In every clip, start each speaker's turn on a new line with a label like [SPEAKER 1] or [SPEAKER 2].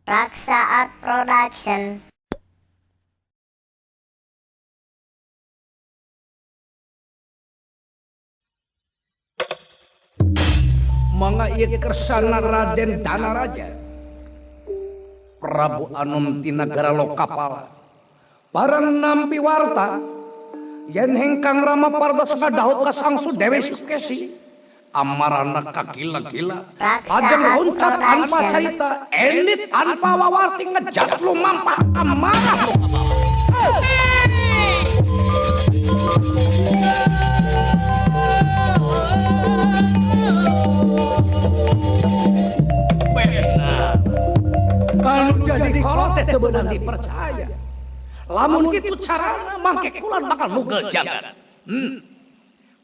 [SPEAKER 1] Raksa Art Production.
[SPEAKER 2] Mga iya kersana Raden Danaraja Prabu Anom ti nagara Lokapala barang nampi warta yen hengkang Rama pardos ngadahuk ka Sangsu Dewi Sukesi amarana kagila-gila ajeng loncat tanpa cerita elit tanpa wawarti ngejat lumampah amarah Lokapala. Anu jadi kolot teh beunang dipercaya. Lamun kitu carana mangke kula bakal nugel jagat.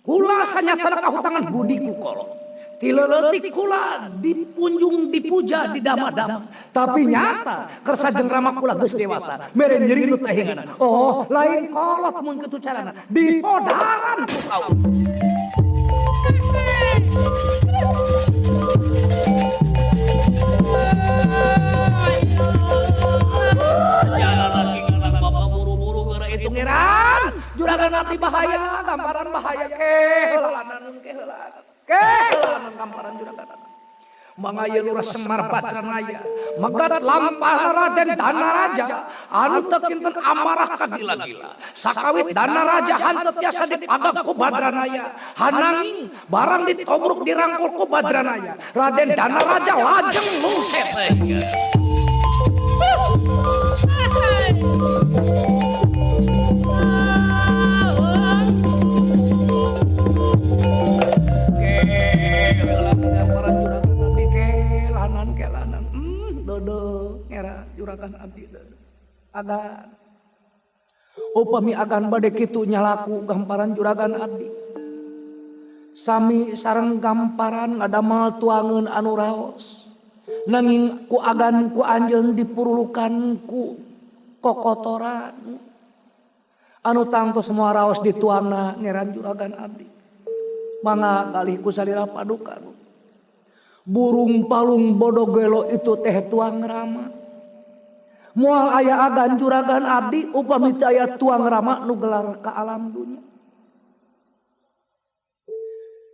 [SPEAKER 2] Kula sanyatana kahutangan budiku kolot. Ti leuletik kula dipunjung dipuja di dama-dama. Tapi nyata kersa jeung rama kula geus dewasa. Mere nyeri nu tehingan. Oh, lain kolot mun kitu carana. Dipodaran ku kau. Jangan lagi ngalang bapak buru-buru gara itu ngeran. Juragan nanti bahaya, gambaran bahaya kehelanan gambaran juragan. Mangaya lurah Semar Badranaya, megat lampah Raden Danaraja, anu teu kinten amarah kagila-gila. Sakawit Danaraja hanteu tiasa dipagak ku Badranaya, hananging barang ditobruk dirangkul ku Badranaya. Raden Danaraja lajeng lungset. Kelanan dodo ngera juragan abdi dodo agan upami agan bade kitu nyalaku gamparan juragan abdi sami sareng gamparan ngadamel tuangeun anu raos nanging ku agan ku anjeun dipurulukan ku kokotoran anu tangtos semua raos dituangna ngeran juragan abdi mangga kalih ku salira paduka burung palung bodogelo itu teh tuang rama moal aya agan juragan abdi upami aya tuang rama nu gelar ka alam dunya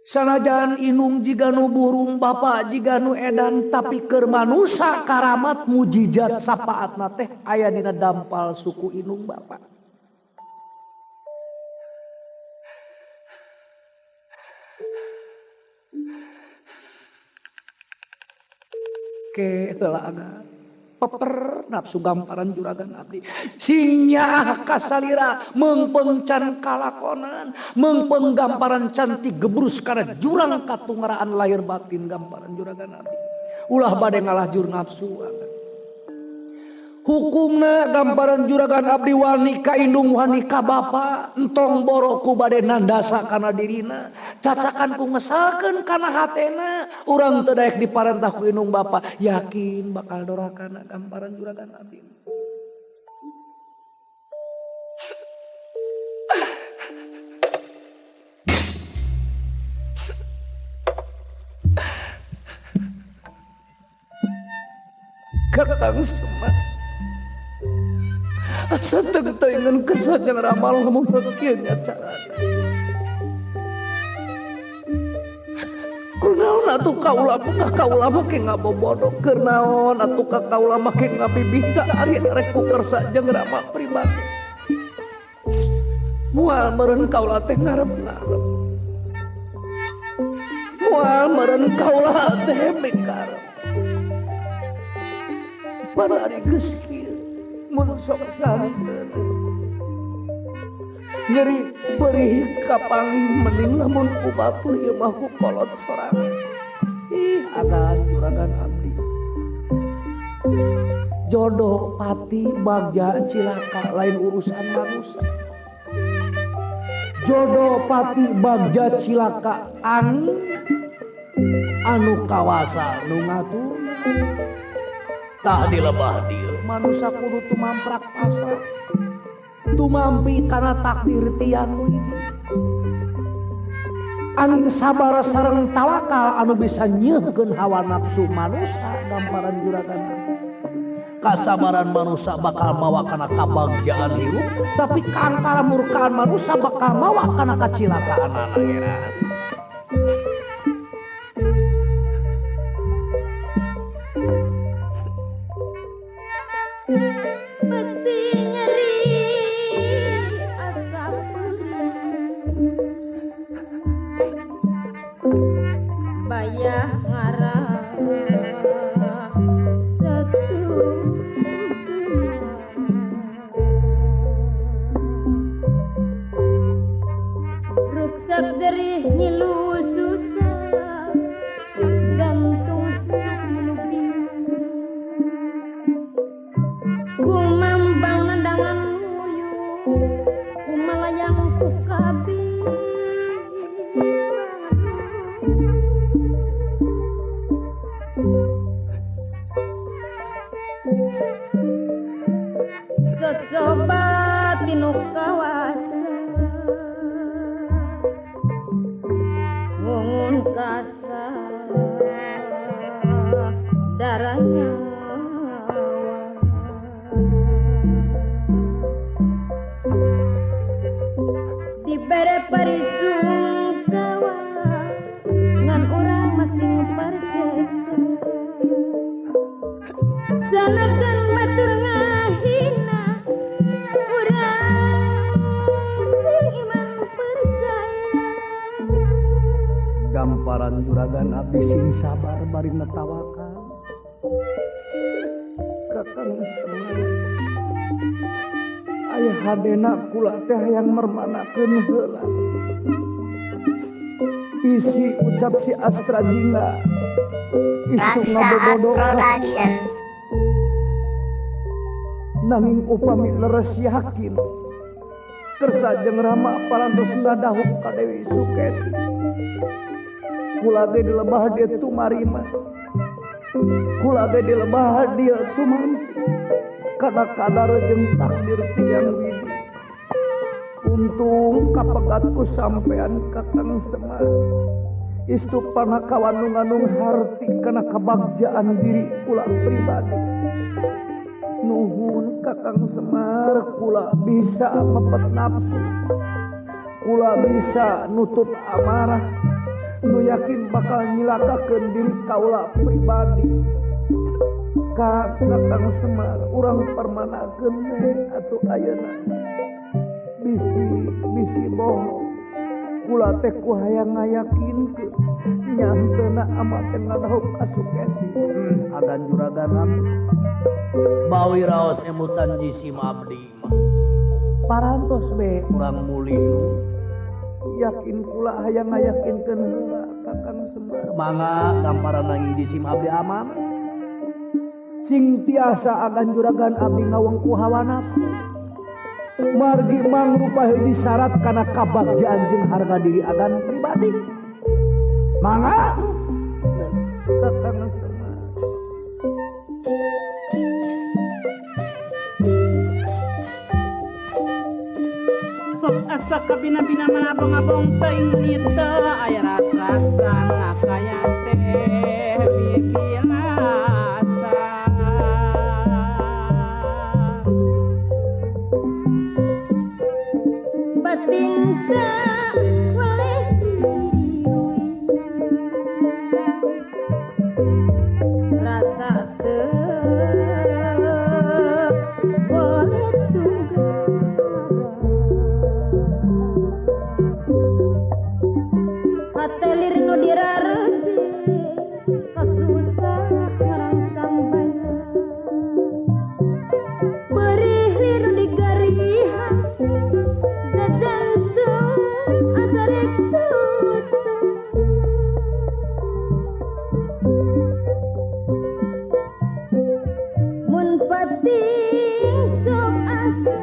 [SPEAKER 2] sanajan inung jiga nu burung bapa jiga nu edan tapi keur manusa karamat mujijat sapaatna teh aya dina dampal suku inung bapa ke heula peper nafsu gamparan juragan abdi sinya kasalira meungpeung can kalakonan meungpeung gamparan cantik gebrus kana jurang katungaraan lahir batin gamparan juragan abdi ulah bade ngalahjur nafsu hukumna gamparan juragan abdi wani ka indung wani ka bapa entong boroku bade nandasa kana dirina cacakan ku ngesalkeun kana hatena urang teu daek diparentah ku indung bapa yakin bakal dorakana gamparan juragan abdi Kakang Semar asa teu-teuingan kesan yang ramal ngomong kieu nya carana. Kunaon atuh kaula make ngabobodo keur naon atuh ka kaula make ngabibita ari rek ku kersa jeung rama pribadi. Moal meureun kaula teh ngarep-ngarep. Moal meureun kaula teh mikarep. Para ari geus kieu mun sok santeun nyeri perih kapangih mending lamun ku batur ieu mah ku kolot sorangan ih agan juragan abdi jodoh pati bagja cilaka lain urusan manusia jodoh pati bagja cilaka anu kawasa nu ngatur tah dilebah dieu manusia kudu tumamprak pasrah tumampi kana takdir tiang anu sabar sareng tawakal anu bisa nyeuhkeun hawa nafsu manusia gamparan juragan kasabaran manusia bakal mawa kana kabagjaan hirup, tapi kangkara murkaan manusia bakal mawa kana kacilakaan akhirat.
[SPEAKER 3] Peti nyeri asa bayah ngarah satu ruksak derih ngilu susah gantung lubi kumambang nandangan nguyu kumalayang kukabi coba tinu kawasan ngungun kasar darahnya dibere parisung kawa ngan orang masing parcesa sanakan matur ngahina urang sing iman percaya
[SPEAKER 2] Gamparan juragan abdi sing sabar bari netawakan kakang semua aya hadena kula teh hayang mermanakeun heula isi ucap si Astra Jingga isu
[SPEAKER 1] Raksaat
[SPEAKER 2] ngabobodo
[SPEAKER 1] Production.
[SPEAKER 2] nanging upami leres yakin kersa jeung Rama parantos ngadahuk ka Dewi Sukesti kula ge dilebah dia tumarima kula ge dilebah dia tumanti kana kadar jeung takdir tiyang widi untung kapegatku sampean kakang Semar istu panakawan nu ngandung harti kana kabagjaan diri kula pribadi nuhun kakang Semar kula bisa mepet nafsu kula bisa nutut amarah nu yakin bakal nyilakakeun diri kaula pribadi kakang Semar urang permanakeun atuh ayeuna bisi bohong kula teh ku hayang ngayakinkeun nyantena amat teh ngadahuk ka Sukesti agan juragan abdi bawi raos emutan jisim abdi mah parantos be urang mulih yakin kula hayang ngayakinkeun heula kakang Semar mangga gamparan nanging jisim abdi aman sing tiasa agan juragan abdi ngawengku hawa nafsu margi mangrupa hiji syarat kana kabagjaan jeung harga diri agan pribadi mangga kakang Semar
[SPEAKER 3] sok asa kabina-bina mangabong-abong teuing nita aya rasa ngakaya teh bibilasa batin sa waleh rasa teu boleh hatelir nu dirareusi kasusah ngarangsang bae beurih nu digarihan dadantung asa rek tutup mun pating sok asa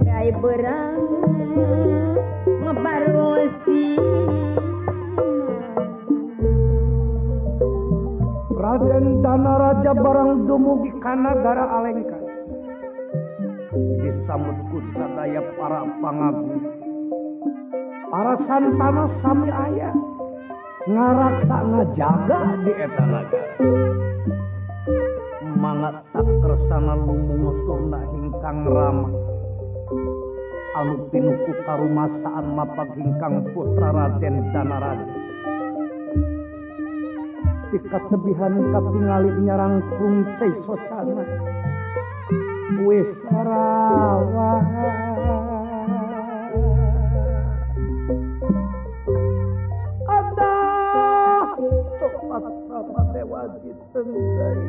[SPEAKER 3] kai berang ngebarosi
[SPEAKER 2] Raden Danaraja barang dumugi ka nagara Alengka disambut ku sadaya para pangagung para santana sami aya ngaraksa ngajaga di eta nagara mangga tak kersana lumungusna ingkang Rama anu pinuku karumasaan mapagingkang putra Raden Danaraja dikatebihan katingali nyarangkung teh sosana wis rawa ada sopat sama dewa ditendai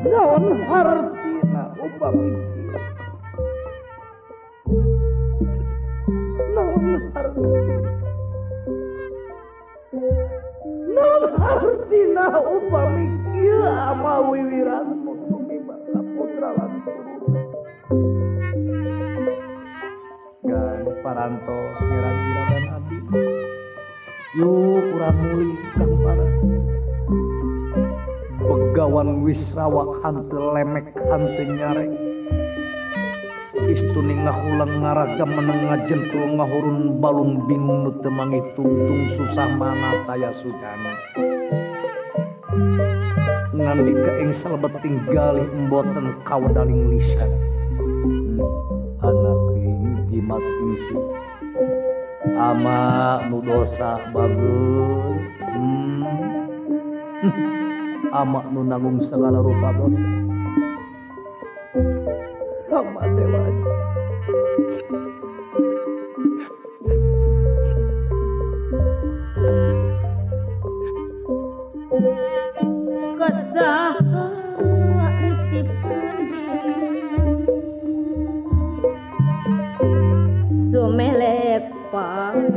[SPEAKER 2] naon hartina upami non hartina upami kieu ama wiwiranmu tumimba putra lan turuna gan parantos ngeran juragan abdi yuk urang muli kang parang begawan wisrawa hanteu lemek hanteu nyarek istuni ngahulang ngaraga meneng ngajentul ngahurun balung bingung nu teu mangitungtung susah mana taya sudana ngandika ing salebeting galih emboten kawadaling lisan anak jimat insu ama nu dosa bageus ama nu nanggung segala rupa dosa sama dewa
[SPEAKER 3] kesaha tipundi sumelek pangate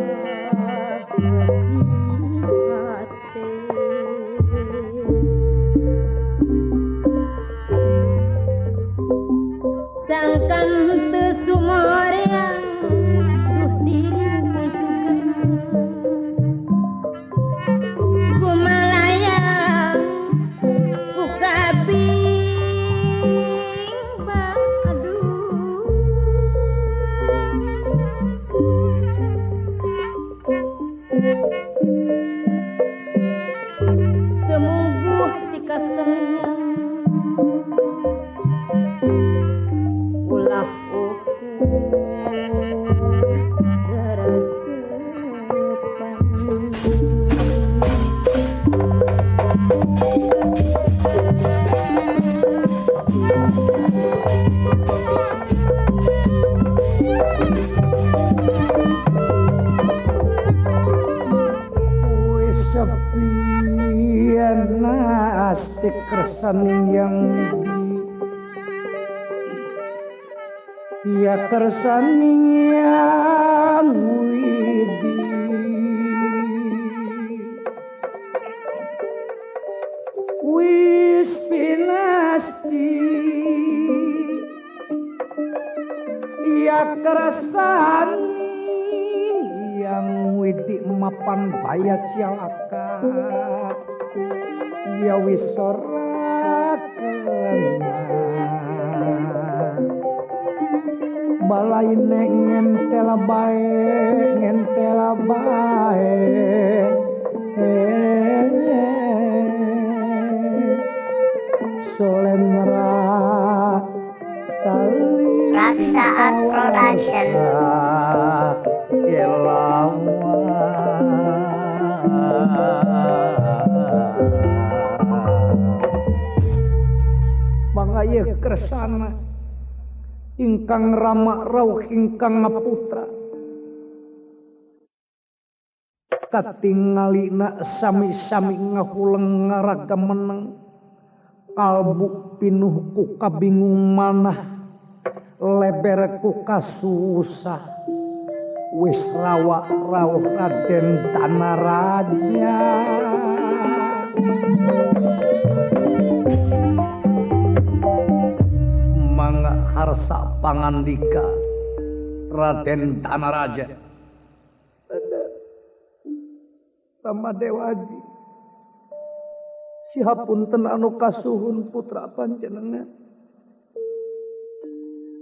[SPEAKER 3] sangkan teu sumoreang duh diriku sugena kumalaya ku kabing aduh kemuguh dikasengnya ulah
[SPEAKER 2] wis sepian astik kersan yang ya kersan yang widi wis pinasti ya kersan yang widi mapan bayat cialaka ya wis sorakeuna balai ngentel bae solendra sali
[SPEAKER 1] Raksaat Production.
[SPEAKER 2] Mangaya kersana ingkang Rama rawuh ingkang Maputra katingalina sami-sami ngahuleng ngaraga meneng kalbu pinuh ku kabingung manah leber ku kasusah wis rawuh Raden Danaraja mangga harsa pangandika Raden Danaraja sama Dewaji sihapunten anu kasuhun putra panjenengan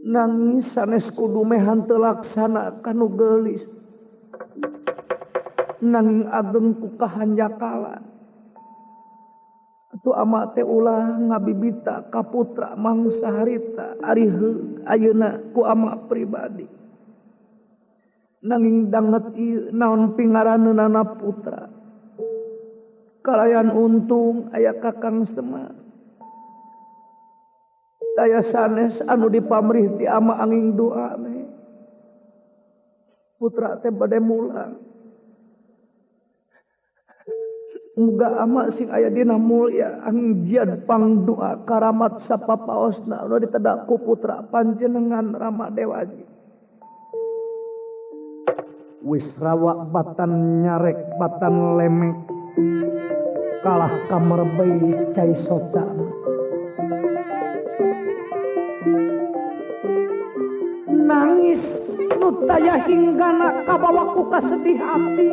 [SPEAKER 2] nangis sanes kudu mehan teu laksana kanu geulis nanging ageng ku kahanjakalan atuh ama teh ulah ngabibita ka putra mangsa harita ari heug ayeuna ku ama pribadi nanging danget ieu naon pingaranna putra kalayan untung aya Kakang Semar daya sanes anu dipamrih ti ama angin doa putra teh bade mulang muga ama sing aya dina mulya angin jian pangdoa karamat sapapaosna anu ditedak ku putra panjenengan Rama Dewaji wis rawa batan nyarek batan lemek kalah kamar bayi cai soca nangis nu taya hinggana kabawa ku kasedih hati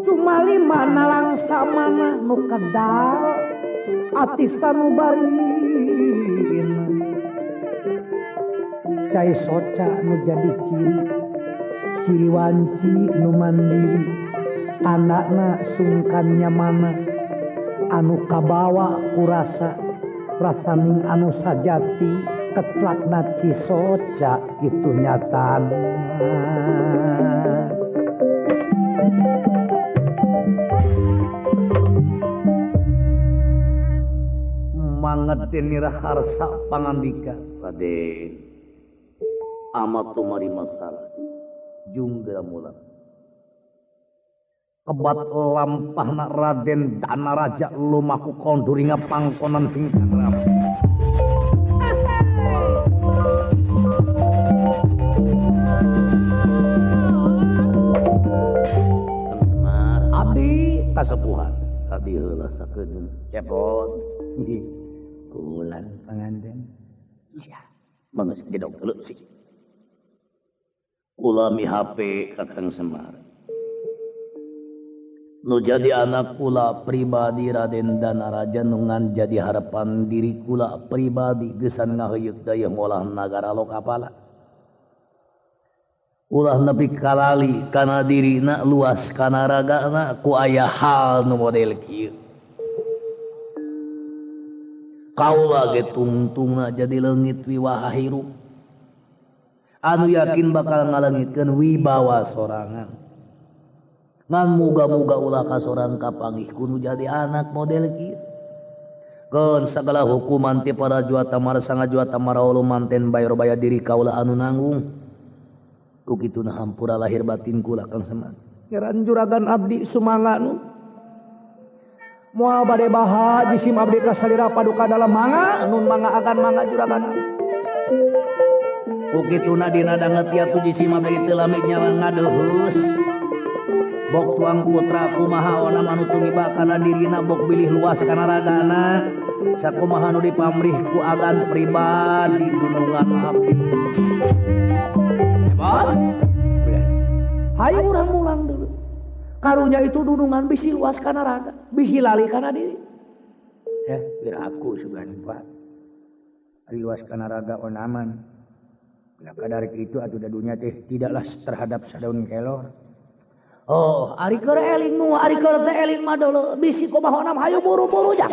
[SPEAKER 2] cumali mana langsa mana nu kedal ati sanubarin cai soca nu jadi ciri wanci nu mandiri anakna sungkannya mana anu kabawa kurasa rasaning anu sajati ketlakna Cisoca itu nyatan mangetin raharsa pangandika Raden amat tumari masalah jungga mulang kebat lampahna Raden Danaraja lumaku konduringa pangkonan singkan rama abdi kasepuhan abdi heula sakedeung cepot kulan panganten sia mangga jedog teu sih kula mi HP Kakang Semar nu jadi anak kula pribadi Raden Danaraja nungan jadi harapan diri kula pribadi gesan ngaheuyeuh daya ngolah nagara Lokapala ulah nepi kalali kana dirina luas kana ragana ku aya hal nu model kieu kaula ge tungtungna jadi leungit wiwaha hirup anu yakin bakal ngaleungitkeun wibawa sorangan ngan muga-muga ulah kasorang kapanggih kudu jadi anak model kieu keun sagala hukuman ti para juata marsanga juata maraulu manten bayar baya diri kaula anu nanggung ku kituna hampura lahir batin kula Kang Semar ngeran juragan abdi sumangga nu moal bade baha jisim abdi kasalira paduka dalam manga nun manga agan manga juragan abdi ku kituna dina danget atuh jisim abdi teu lami nyawa ngadeuheus bok tuang putra kumaha ona anu tumiba kana dirina bok bilih luas kana ragana sakumaha nu dipamrih ku agan pribadi dunungan abdi hebat hayu urang mulang deui karunya itu dunungan bisi luas kana raga bisi lali kana diri biar aku sugan Pak ari luas kana raga onaman bila kadar itu atuh dadunya teh tidaklah terhadap sadaun kelor. Oh, ari keur eling nu, ari keur teh eling mah deuleu bisi kumaha nam hayu buru-buru ja.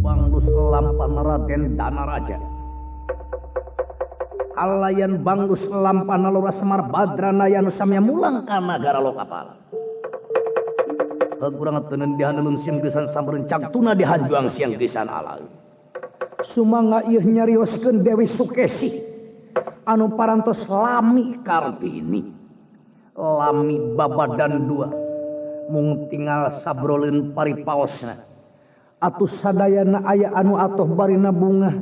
[SPEAKER 2] Banglus lampan Raden Danaraja. Alayan banglus lampan Lora Semar Badrana anu samya mulang ka nagara Lokapala. Kurang tenen dihandelun siang gesan samberencang tuna dihanjuang siang gesan alal sumangga ieu nyarioskeun Dewi Sukesi anu parantos lami Kartini lami babadan dua mung tinggal sabroleun paripaosna atuh sadayana aya anu atoh barina bunga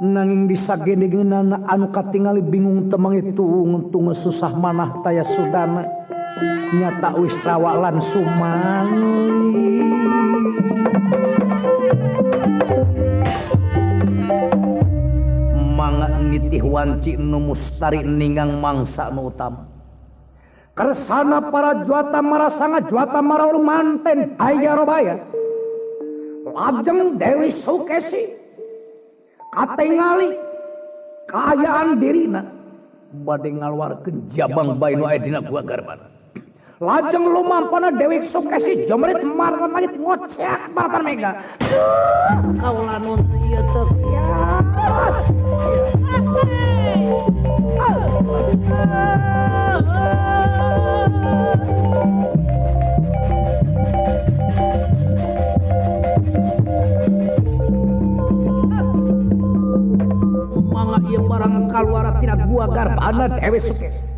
[SPEAKER 2] nanging disagedegeunana anu katingali bingung teu mangitung susah manah taya sudana nyata wis rawalan sumangli mangga mimiti wanci nu mustari ningang mangsa nu utama kersana para juata marasa ngajuata maraul manten aya robaya lajeng Dewi Sukesi katingali kaayaan dirina bade ngaluarkeun jabang bae nu aya dina gua garbana lajeng lumampana Dewi Sukesi jomret maratan langit ngoceak maratan mega kaula nun ieu teh mangga ieu barang kaluar tina gua garbana Dewi Sukesi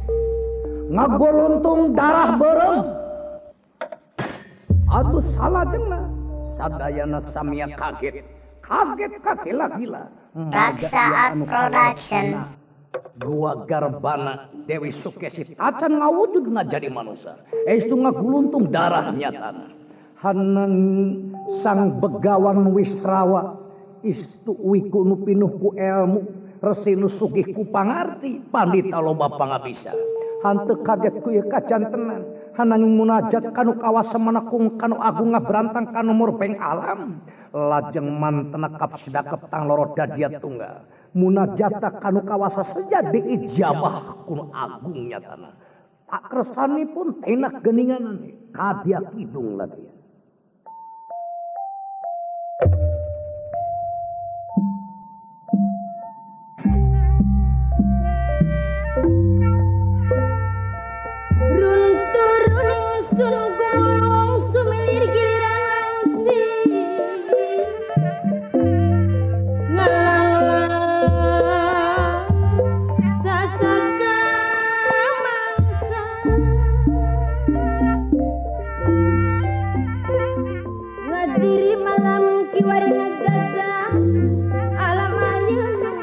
[SPEAKER 2] ngagolontung darah berem aduh salah dengar sadayana samia kaget gila
[SPEAKER 1] Raksaan Production
[SPEAKER 2] gua garbana Dewi Sukesi tacan ngawujudna jadi manusia estu ngaguluntung darah nyatana hanang sang begawan Wisrawa istu wiku nu pinuh ku ilmu resi nu sugih ku pangarti pandita loba pangabisa hanteu kaget ku ieu kajantenan hananging munajat kanu kawasa manakung kanu agung ngabrantang kanu murbeng alam lajeng mantena kapsidakep tang loro dadia tunggal munajata kanu kawasa saja diijabah kunu agung nyatana tak kersanipun enak geninganan kadia kidung lagi
[SPEAKER 3] Sun gulung sumilir giliran si ngalang sasaka mangsa ngadiri malam kiwari ngagadah alam ayeuna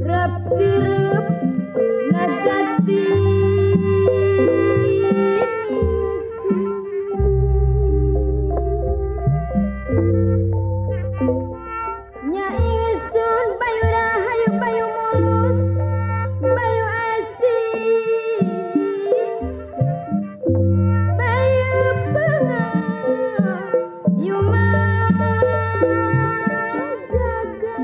[SPEAKER 3] rep sirup nagati nya ingsun bayu rahayu bayu mulus bayu asih bayu pengayu jaga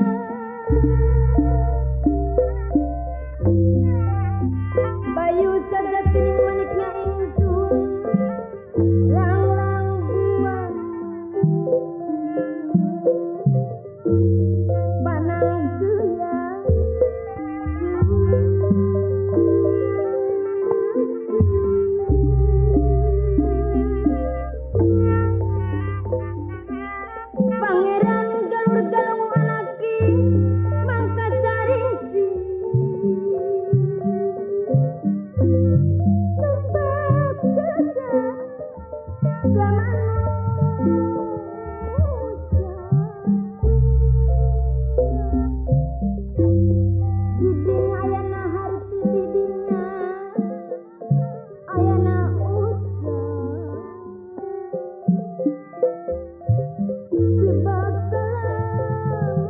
[SPEAKER 3] bayu sagatining manikna ingsun lang-lang buang banang geuya Pangeran galur-galung anaki mangka sarisi sebab jaga didinya ayana harti didinya ayana usah dibakalan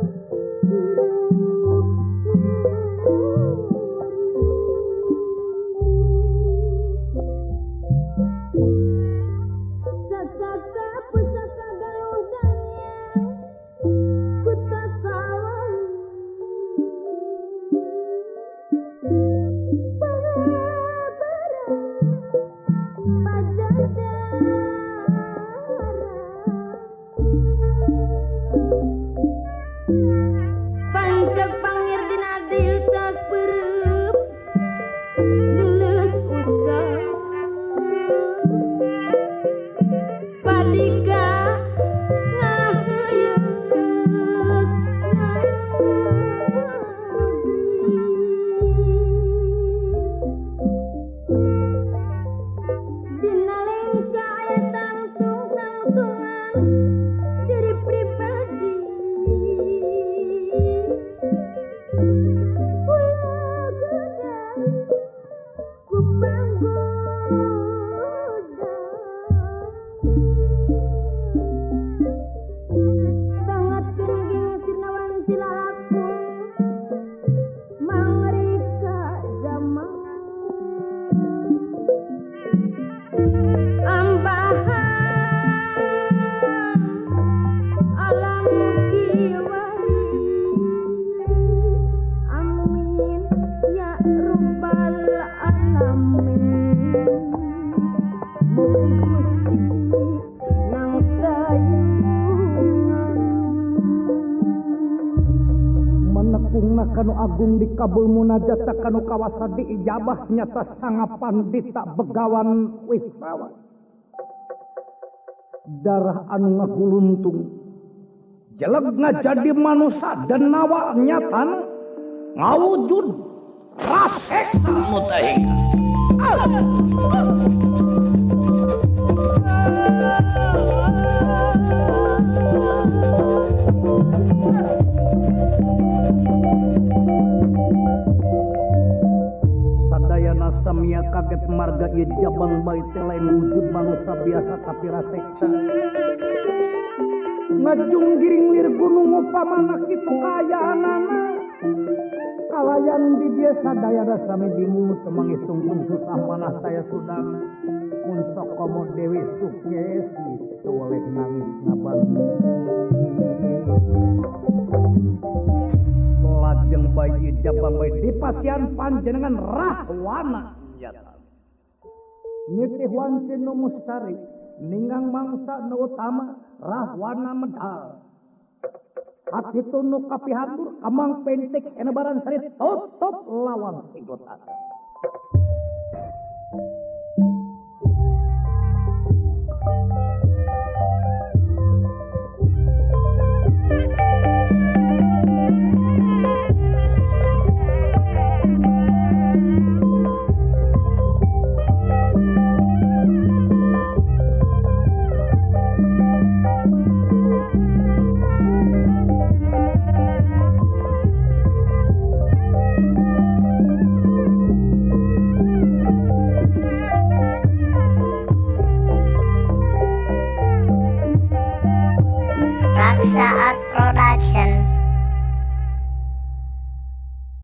[SPEAKER 3] sasaka pusaka galudangnya kutakawal pancek pangir dina diltak pereup leuleus usah padika ngaheuyeuk dina lengca aya tangtung-tangtungan diri pribadi
[SPEAKER 2] rampungna kanu agung dikabul munajat kanu kawasa diijabah nyata sangapan dita begawan wisrawan darah anu ngahuluntung jelegna jadi manusia dan nawa nyatana ngawujud rasekna anu teuing. Sadayana samia kaget marga ieu jabang bae teh lain wujud manusia biasa tapi raseksa. Ngajung giring lir gunung upamana kitu kayaanana. Kalayan di dia sadayana sami bingung temangitung susah manah saya sudah untuk komo Dewi Sukesi oleh nangis ngabantu. Lajeng bayi jabang bayi di pasian panjenengan Rahwana nyata. Nyetih wanci nu mustari ninggang mangsa nu utama Rahwana medal. Hati tunu kapihatur amang pentik enebaran sari tutup lawan sigotan.
[SPEAKER 1] Raksa Art Production.